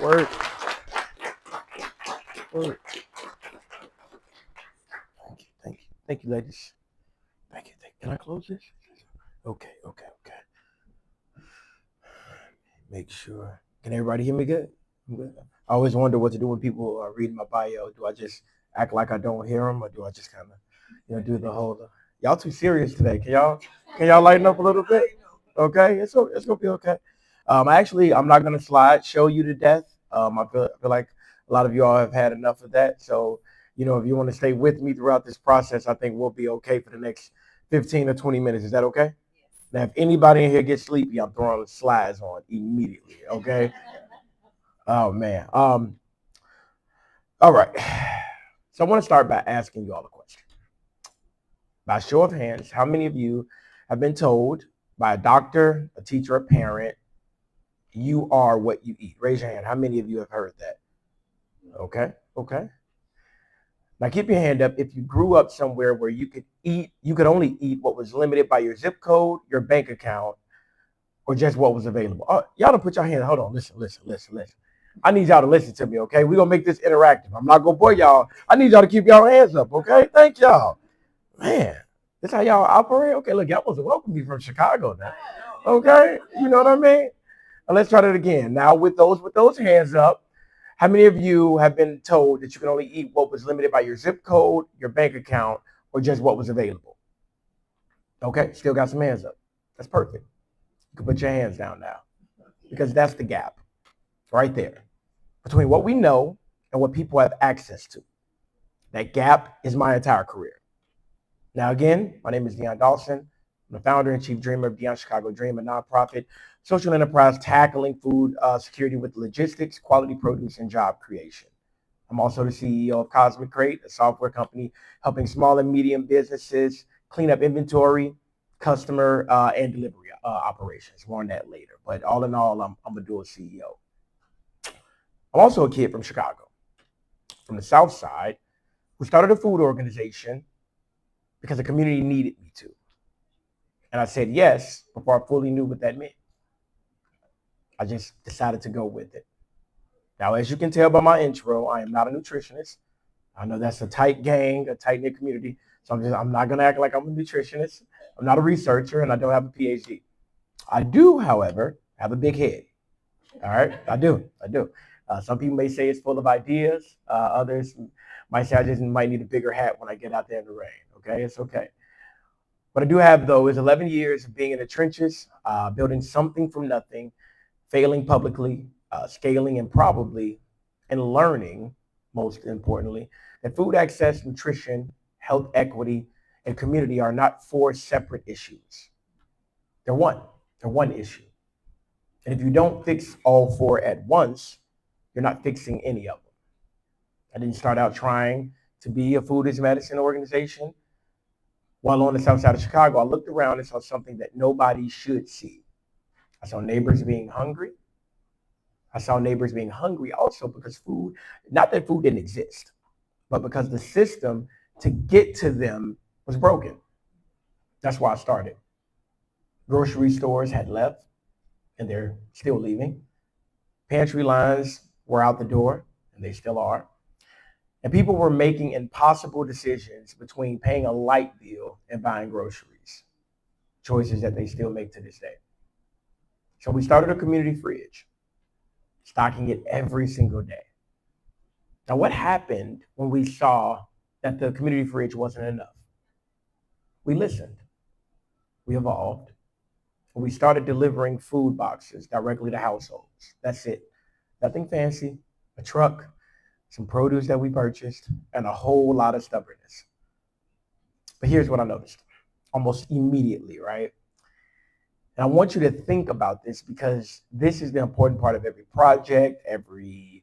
Work. Work. Thank you. Thank you. Thank you, ladies. Thank you. Thank you. Can I close this? Okay. Okay. Okay. Make sure. Can everybody hear me good? I'm good. I always wonder what to do when people are reading my bio. Do I just act like I don't hear them, or do I just kind of, do the whole? Y'all too serious today. Can y'all lighten up a little bit? Okay, it's gonna be okay. I'm not gonna show you to death. I feel like a lot of you all have had enough of that. So, if you want to stay with me throughout this process, I think we'll be okay for the next 15 or 20 minutes. Is that okay? Now, if anybody in here gets sleepy, I'm throwing slides on immediately. Okay. Oh man. All right. So I want to start by asking you all a question. By show of hands, how many of you have been told by a doctor, a teacher, a parent, you are what you eat? Raise your hand. How many of you have heard that? Okay. Okay. Now keep your hand up if you grew up somewhere where you could only eat what was limited by your zip code, your bank account, or just what was available. Oh, y'all don't put your hand. Hold on. Listen. I need y'all to listen to me, okay? We're gonna make this interactive. I'm not gonna bore y'all. I need y'all to keep y'all hands up, okay? Thank y'all. Man, this how y'all operate? Okay, look, y'all supposed to welcome me from Chicago now. Okay? You know what I mean? Now let's try that again. Now with those hands up, how many of you have been told that you can only eat what was limited by your zip code, your bank account, or just what was available? Okay, still got some hands up. That's perfect. You can put your hands down now because that's the gap right there between what we know and what people have access to. That gap is my entire career. Now, again, my name is Dion Dawson. I'm the founder and chief dreamer of Beyond Chicago Dream, a nonprofit social enterprise tackling food security with logistics, quality produce, and job creation. I'm also the CEO of Cosmic Crate, a software company helping small and medium businesses clean up inventory, customer, and delivery operations. More on that later. But all in all, I'm a dual CEO. I'm also a kid from Chicago, from the South Side, who started a food organization because the community needed me to. And I said yes before I fully knew what that meant. I just decided to go with it. Now, as you can tell by my intro, I am not a nutritionist. I know that's a tight gang, a tight knit community. So I'm not gonna act like I'm a nutritionist. I'm not a researcher, and I don't have a PhD. I do, however, have a big head. All right, I do. Some people may say it's full of ideas. Others might say I just might need a bigger hat when I get out there in the rain. Okay, it's okay. What I do have though is 11 years of being in the trenches, building something from nothing, failing publicly, scaling improbably, and learning, most importantly, that food access, nutrition, health equity, and community are not four separate issues. They're one. They're one issue. And if you don't fix all four at once, you're not fixing any of them. I didn't start out trying to be a food is medicine organization. While on the south side of Chicago, I looked around and saw something that nobody should see. I saw neighbors being hungry. I saw neighbors being hungry also because food, not that food didn't exist, but because the system to get to them was broken. That's why I started. Grocery stores had left and they're still leaving. Pantry lines were out the door and they still are. And people were making impossible decisions between paying a light bill and buying groceries, choices that they still make to this day. So we started a community fridge, stocking it every single day. Now, what happened when we saw that the community fridge wasn't enough? We listened, we evolved, and we started delivering food boxes directly to households. That's it. Nothing fancy, a truck, some produce that we purchased, and a whole lot of stubbornness. But here's what I noticed almost immediately, right? And I want you to think about this because this is the important part of every project, every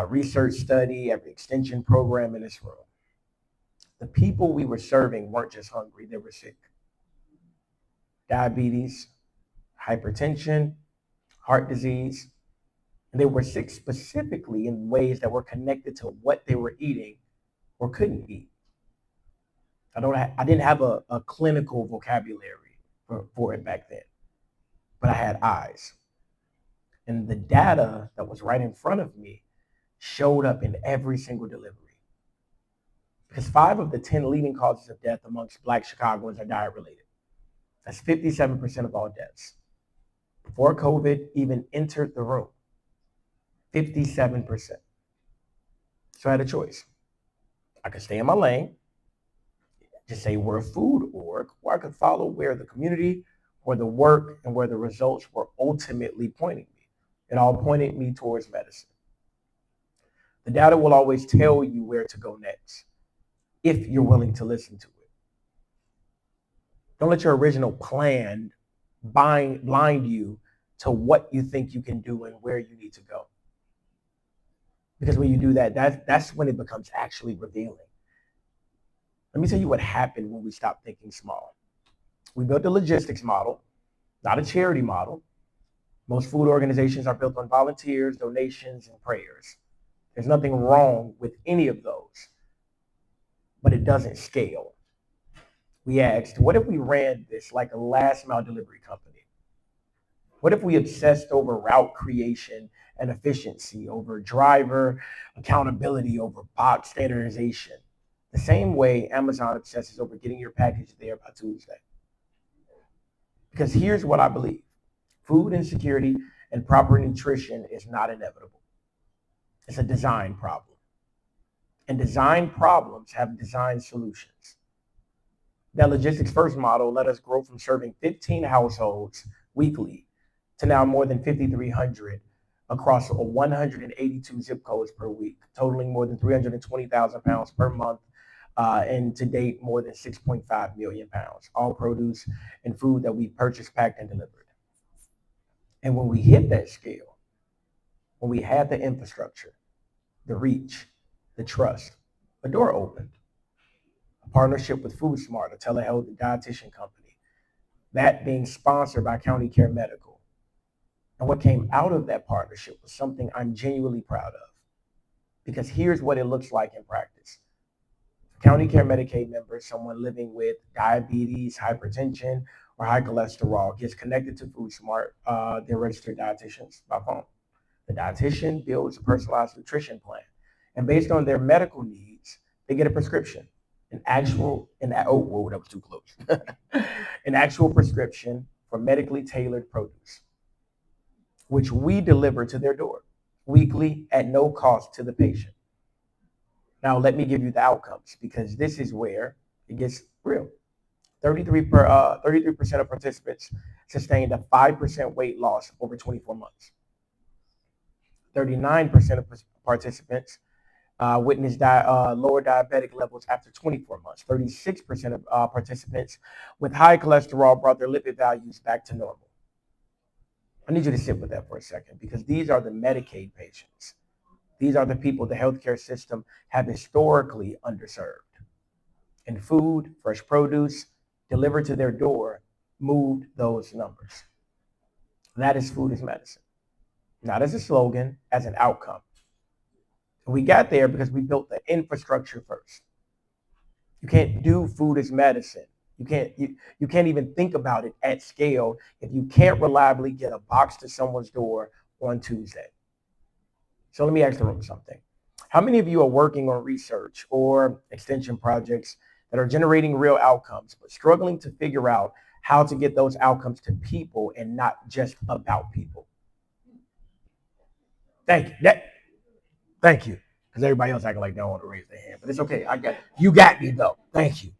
research study, every extension program in this room. The people we were serving weren't just hungry, they were sick. Diabetes, hypertension, heart disease. And they were sick specifically in ways that were connected to what they were eating or couldn't eat. I didn't have a clinical vocabulary for it back then, but I had eyes. And the data that was right in front of me showed up in every single delivery. Because 5 of the 10 leading causes of death amongst Black Chicagoans are diet related. That's 57% of all deaths. Before COVID even entered the room, 57%. So I had a choice. I could stay in my lane, just say we're a food org, or I could follow where the community, where the work, and where the results were ultimately pointing me. It all pointed me towards medicine. The data will always tell you where to go next, if you're willing to listen to it. Don't let your original plan blind you to what you think you can do and where you need to go. Because when you do that, that's when it becomes actually revealing. Let me tell you what happened when we stopped thinking small. We built a logistics model, not a charity model. Most food organizations are built on volunteers, donations, and prayers. There's nothing wrong with any of those, but it doesn't scale. We asked, what if we ran this like a last mile delivery company? What if we obsessed over route creation and efficiency, over driver accountability, over box standardization, the same way Amazon obsesses over getting your package there by Tuesday? Because here's what I believe. Food insecurity and proper nutrition is not inevitable. It's a design problem. And design problems have design solutions. That logistics first model let us grow from serving 15 households weekly to now more than 5,300 across 182 zip codes per week, totaling more than 320,000 pounds per month, and to date more than 6.5 million pounds, all produce and food that we purchased, packed, and delivered. And when we hit that scale, when we had the infrastructure, the reach, the trust, a door opened. A partnership with Food Smart, a telehealth dietitian company, that being sponsored by County Care Medical. And what came out of that partnership was something I'm genuinely proud of. Because here's what it looks like in practice. County Care Medicaid members, someone living with diabetes, hypertension, or high cholesterol, gets connected to Food Smart, their registered dietitians, by phone. The dietitian builds a personalized nutrition plan. And based on their medical needs, they get a prescription. An actual prescription for medically tailored produce, which we deliver to their door weekly at no cost to the patient. Now, let me give you the outcomes, because this is where it gets real. 33% of participants sustained a 5% weight loss over 24 months. 39% of participants witnessed lower diabetic levels after 24 months. 36% of participants with high cholesterol brought their lipid values back to normal. I need you to sit with that for a second, because these are the Medicaid patients. These are the people the healthcare system have historically underserved. And food, fresh produce, delivered to their door moved those numbers. That is food is medicine. Not as a slogan, as an outcome. We got there because we built the infrastructure first. You can't do food as medicine. You can't even think about it at scale if you can't reliably get a box to someone's door on Tuesday. So let me ask the room something. How many of you are working on research or extension projects that are generating real outcomes, but struggling to figure out how to get those outcomes to people and not just about people? Thank you. Thank you. Because everybody else acting like they don't want to raise their hand, but it's okay. You got me though. Thank you.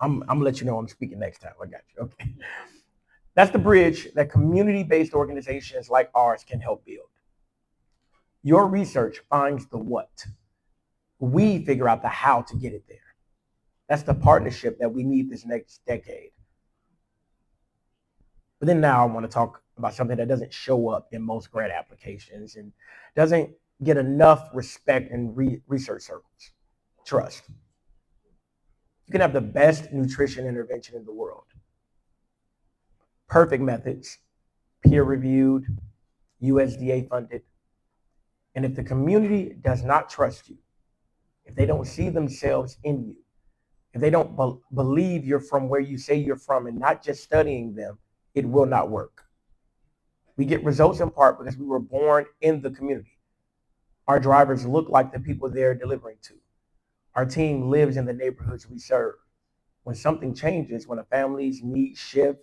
I'm gonna let you know I'm speaking next time. I got you. Okay. That's the bridge that community-based organizations like ours can help build. Your research finds the what. We figure out the how to get it there. That's the partnership that we need this next decade. But then now I want to talk about something that doesn't show up in most grant applications and doesn't get enough respect in research circles. Trust. You can have the best nutrition intervention in the world. Perfect methods, peer-reviewed, USDA funded. And if the community does not trust you, if they don't see themselves in you, if they don't believe you're from where you say you're from and not just studying them, it will not work. We get results in part because we were born in the community. Our drivers look like the people they're delivering to. Our team lives in the neighborhoods we serve. When something changes, when a family's needs shift,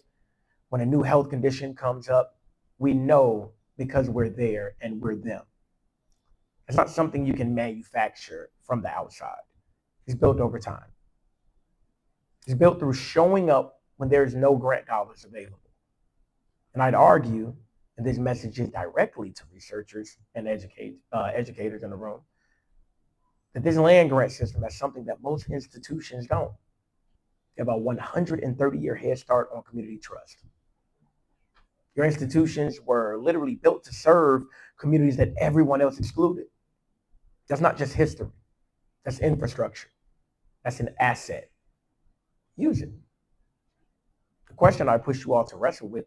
when a new health condition comes up, we know because we're there and we're them. It's not something you can manufacture from the outside. It's built over time. It's built through showing up when there's no grant dollars available. And I'd argue, and this message is directly to researchers and educators in the room, that this land grant system is something that most institutions don't. They have a 130-year head start on community trust. Your institutions were literally built to serve communities that everyone else excluded. That's not just history. That's infrastructure. That's an asset. Use it. The question I push you all to wrestle with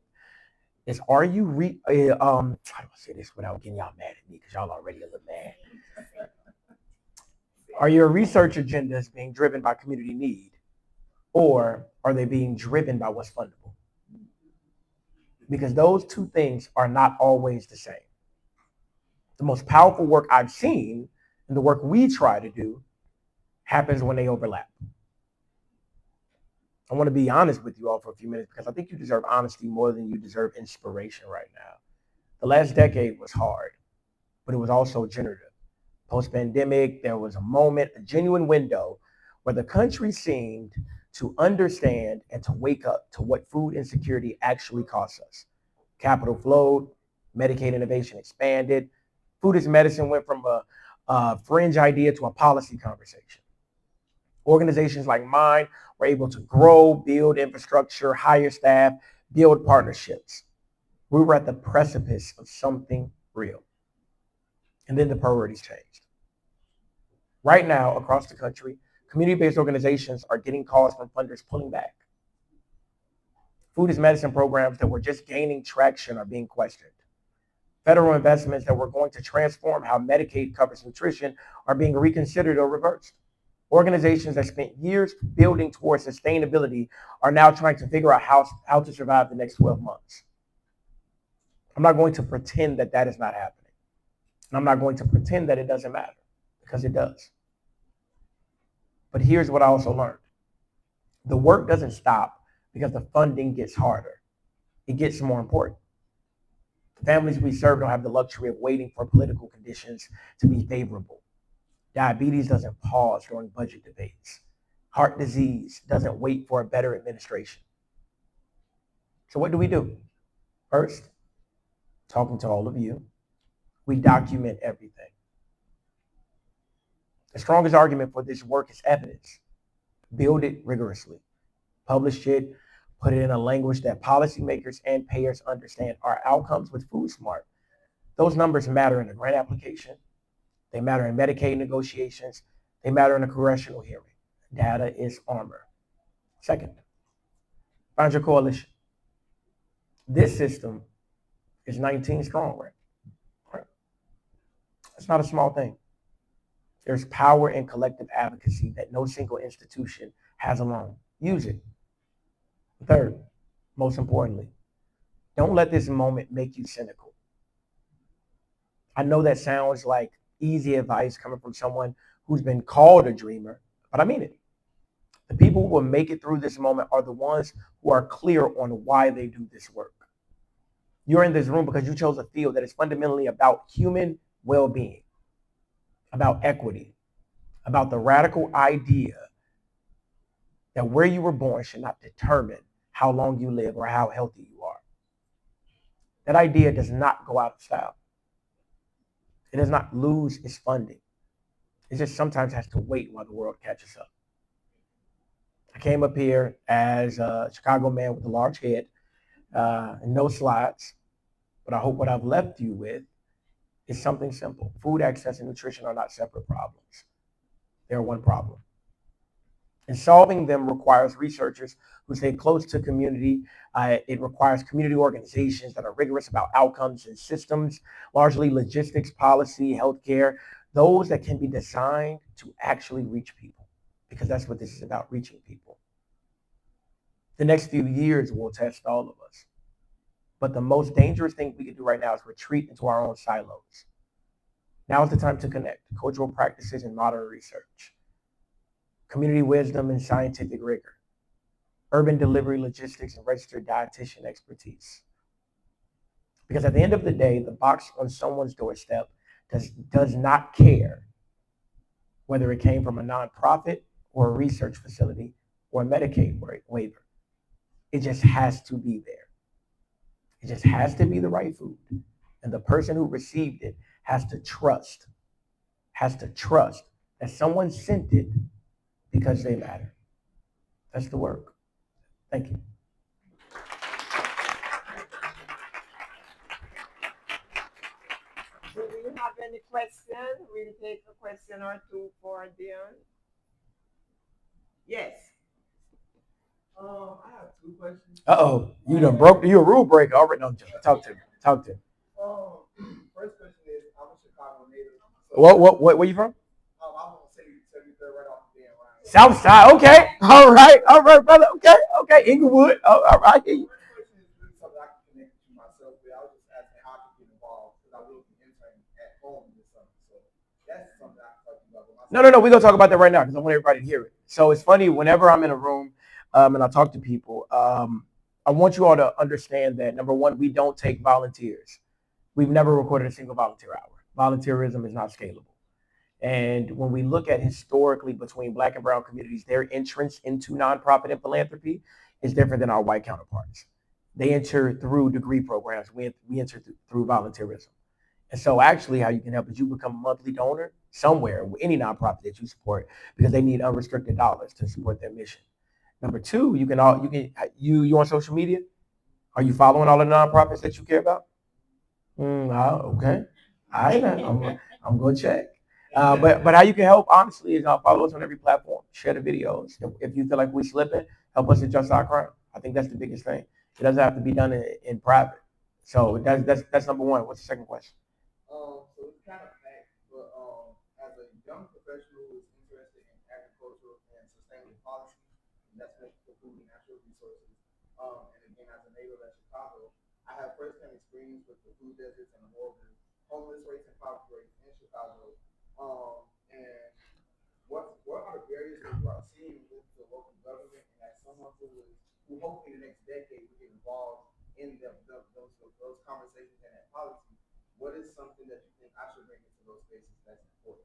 is, are you how do I say this without getting y'all mad at me, because y'all already a little mad. Are your research agendas being driven by community need, or are they being driven by what's fundable? Because those two things are not always the same. The most powerful work I've seen, and the work we try to do, happens when they overlap. I want to be honest with you all for a few minutes, because I think you deserve honesty more than you deserve inspiration right now. The last decade was hard, but it was also generative. Post-pandemic, there was a moment, a genuine window, where the country seemed to understand and to wake up to what food insecurity actually costs us. Capital flowed, Medicaid innovation expanded, food as medicine went from a fringe idea to a policy conversation. Organizations like mine were able to grow, build infrastructure, hire staff, build partnerships. We were at the precipice of something real. And then the priorities changed. Right now, across the country, community-based organizations are getting calls from funders pulling back. Food as medicine programs that were just gaining traction are being questioned. Federal investments that were going to transform how Medicaid covers nutrition are being reconsidered or reversed. Organizations that spent years building towards sustainability are now trying to figure out how to survive the next 12 months. I'm not going to pretend that that is not happening. And I'm not going to pretend that it doesn't matter, because it does. But here's what I also learned. The work doesn't stop because the funding gets harder. It gets more important. The families we serve don't have the luxury of waiting for political conditions to be favorable. Diabetes doesn't pause during budget debates. Heart disease doesn't wait for a better administration. So what do? First, talking to all of you, we document everything. The strongest argument for this work is evidence. Build it rigorously. Publish it. Put it in a language that policymakers and payers understand. Our outcomes with Food Smart, those numbers matter in a grant application. They matter in Medicaid negotiations. They matter in a congressional hearing. Data is armor. Second, find your coalition. This system is 19 strong, right? It's not a small thing. There's power in collective advocacy that no single institution has alone. Use it. Third, most importantly, don't let this moment make you cynical. I know that sounds like easy advice coming from someone who's been called a dreamer, but I mean it. The people who will make it through this moment are the ones who are clear on why they do this work. You're in this room because you chose a field that is fundamentally about human well-being, about equity, about the radical idea that where you were born should not determine how long you live or how healthy you are. That idea does not go out of style. It does not lose its funding. It just sometimes has to wait while the world catches up. I came up here as a Chicago man with a large head and no slides, but I hope what I've left you with is something simple. Food access and nutrition are not separate problems. They're one problem. And solving them requires researchers who stay close to community. It requires community organizations that are rigorous about outcomes and systems, largely logistics, policy, healthcare, those that can be designed to actually reach people, because that's what this is about, reaching people. The next few years will test all of us. But the most dangerous thing we can do right now is retreat into our own silos. Now is the time to connect cultural practices and modern research, community wisdom and scientific rigor, urban delivery logistics and registered dietitian expertise. Because at the end of the day, the box on someone's doorstep does not care whether it came from a nonprofit or a research facility or a Medicaid waiver. It just has to be there. It just has to be the right food. And the person who received it has to trust that someone sent it because they matter. That's the work. Thank you. Do you have any question? We'll take a question or two for Dion. Yes. I have two questions. Uh-oh, you done broke. You a rule breaker already. No, talk to me. Talk to me. First question is, I'm a Chicago native. So, What? Where you from? I'm on 73rd right off the line. South Side. Okay. All right, brother. Okay. Inglewood. All right. The first question is really something I can connect to myself with. I was just asking how I could get involved because I will be interning at home this summer. So that's something I can talk to you about. No. We're gonna talk about that right now because I want everybody to hear it. So it's funny whenever I'm in a room, and I talk to people. I want you all to understand that number one, we don't take volunteers. We've never recorded a single volunteer hour. Volunteerism is not scalable. And when we look at historically between Black and brown communities, their entrance into nonprofit and philanthropy is different than our white counterparts. They enter through degree programs. We enter through volunteerism. And so actually how you can help is you become a monthly donor somewhere, any nonprofit that you support, because they need unrestricted dollars to support their mission. Number two, you on social media? Are you following all the nonprofits that you care about? Okay. All right, I'm going to check. But how you can help, honestly, is follow us on every platform. Share the videos. If you feel like we're slipping, help us adjust our crime. I think that's the biggest thing. It doesn't have to be done in private. So that's number one. What's the second question? So it's kind of fact, but as a young professional who is interested in agriculture and sustainable policy, investment for food and natural resources, and again, as a native of Chicago, I have firsthand experience with the food deserts and the homeless rates and poverty rates in Chicago. And what are the barriers that you are seeing with the local government, and as someone who hopefully the next decade will get involved in those conversations and that policy, what is something that you think I should bring into those spaces that's important?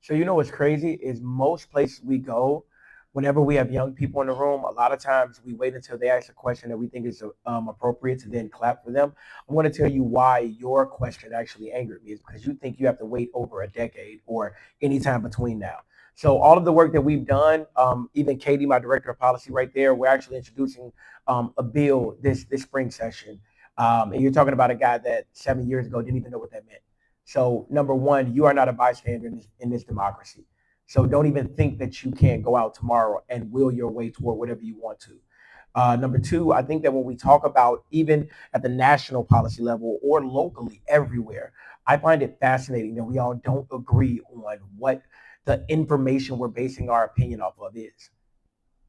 So you know what's crazy is most places we go, whenever we have young people in the room, a lot of times we wait until they ask a question that we think is appropriate to then clap for them. I want to tell you why your question actually angered me is because you think you have to wait over a decade or any time between now. So all of the work that we've done, even Katie, my director of policy right there, we're actually introducing a bill this spring session. And you're talking about a guy that 7 years ago didn't even know what that meant. So number one, you are not a bystander in this democracy. So don't even think that you can't go out tomorrow and will your way toward whatever you want to. Number two, I think that when we talk about even at the national policy level or locally everywhere, I find it fascinating that we all don't agree on what the information we're basing our opinion off of is.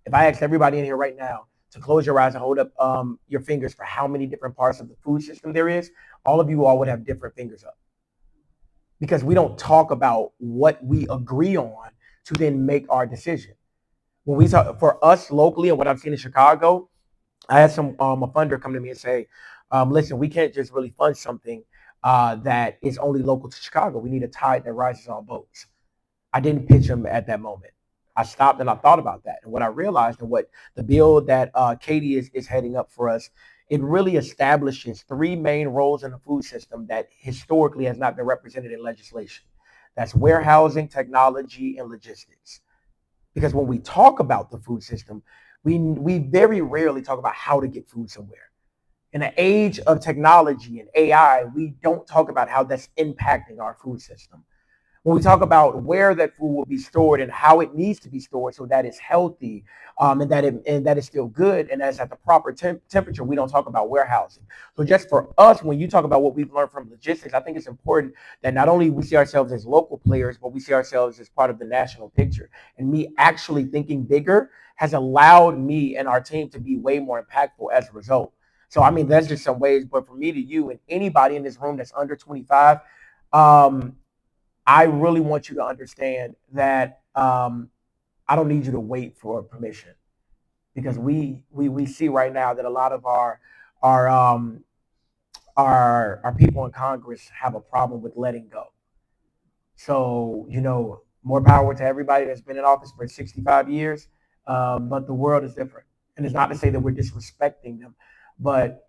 If I asked everybody in here right now to close your eyes and hold up your fingers for how many different parts of the food system there is, all of you all would have different fingers up because we don't talk about what we agree on to then make our decision. When we talk for us locally and what I've seen in Chicago, I had a funder come to me and say, listen, we can't just really fund something that is only local to Chicago. We need a tide that rises all boats. I didn't pitch them at that moment. I stopped and I thought about that. And what I realized and what the bill that Katie is heading up for us, it really establishes three main roles in the food system that historically has not been represented in legislation. That's warehousing, technology, and logistics. Because when we talk about the food system, we very rarely talk about how to get food somewhere. In the age of technology and AI, we don't talk about how that's impacting our food system. When we talk about where that food will be stored and how it needs to be stored so that it's healthy and that it's still good and that's at the proper temperature, we don't talk about warehousing. So just for us, when you talk about what we've learned from logistics, I think it's important that not only we see ourselves as local players, but we see ourselves as part of the national picture. And me actually thinking bigger has allowed me and our team to be way more impactful as a result. So I mean, that's just some ways. But for me to you and anybody in this room that's under 25, um, I really want you to understand that I don't need you to wait for permission because we see right now that a lot of our um, our people in Congress have a problem with letting go. So, more power to everybody that's been in office for 65 years. But the world is different. And it's not to say that we're disrespecting them, but,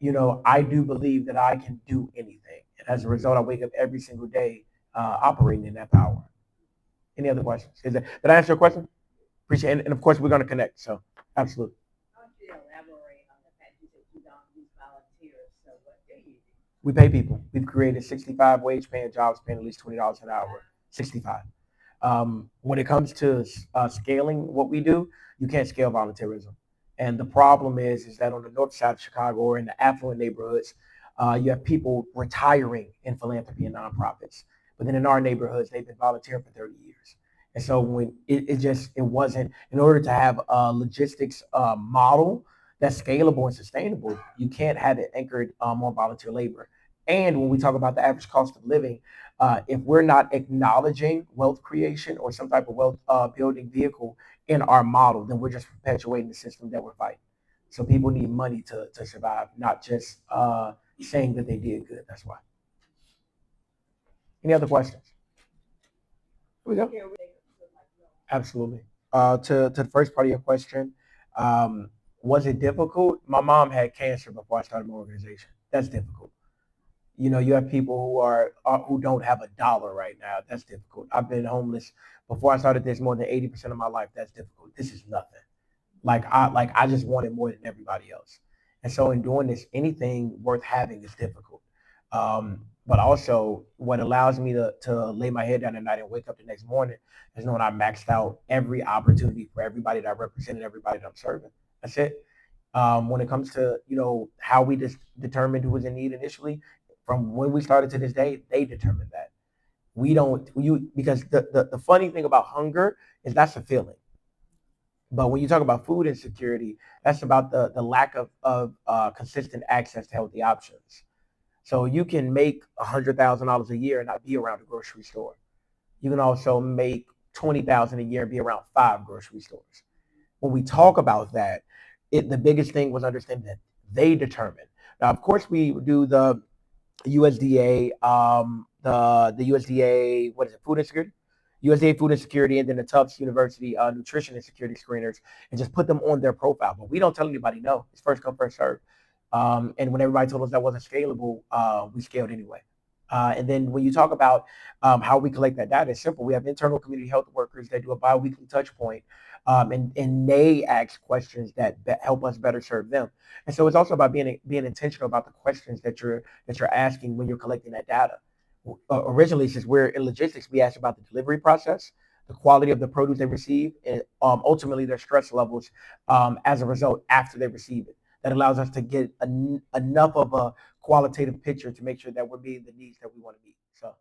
I do believe that I can do anything. And as a result, I wake up every single day operating in that power. Any other questions? Did I answer your question? Appreciate it. And of course, we're going to connect. So, absolutely. We pay people. We've created 65 wage paying jobs paying at least $20 an hour. 65. When it comes to scaling what we do, you can't scale volunteerism. And the problem is that on the north side of Chicago or in the affluent neighborhoods, you have people retiring in philanthropy and nonprofits. But then in our neighborhoods, they've been volunteering for 30 years. And so when it wasn't, in order to have a logistics model that's scalable and sustainable, you can't have it anchored on volunteer labor. And when we talk about the average cost of living, if we're not acknowledging wealth creation or some type of wealth building vehicle in our model, then we're just perpetuating the system that we're fighting. So people need money to survive, not just saying that they did good. That's why. Any other questions? Here we go. Absolutely. To the first part of your question, was it difficult? My mom had cancer before I started my organization. That's difficult. You have people who don't have a dollar right now. That's difficult. I've been homeless before I started this more than 80% of my life. That's difficult. This is nothing. Like I just wanted more than everybody else. And so in doing this, anything worth having is difficult. But also what allows me to lay my head down at night and wake up the next morning is knowing I maxed out every opportunity for everybody that I represented, everybody that I'm serving. That's it. When it comes to how we just determined who was in need initially, from when we started to this day, they determined that. We don't you because the funny thing about hunger is that's a feeling. But when you talk about food insecurity, that's about the lack of consistent access to healthy options. So you can make $100,000 a year and not be around a grocery store. You can also make 20,000 a year and be around 5 grocery stores. When we talk about that, the biggest thing was understanding that they determine. Now, of course, we do the USDA, the USDA, what is it, Food Insecurity? USDA Food Insecurity, and then the Tufts University Nutrition Insecurity Screeners, and just put them on their profile. But we don't tell anybody no. It's first come, first serve. And when everybody told us that wasn't scalable, we scaled anyway. And then when you talk about how we collect that data, it's simple. We have internal community health workers that do a biweekly touch point, and they ask questions that help us better serve them. And so it's also about being intentional about the questions that you're asking when you're collecting that data. Originally, since we're in logistics, we asked about the delivery process, the quality of the produce they receive, and ultimately their stress levels as a result after they receive it. That allows us to get enough of a qualitative picture to make sure that we're meeting the needs that we want to meet. So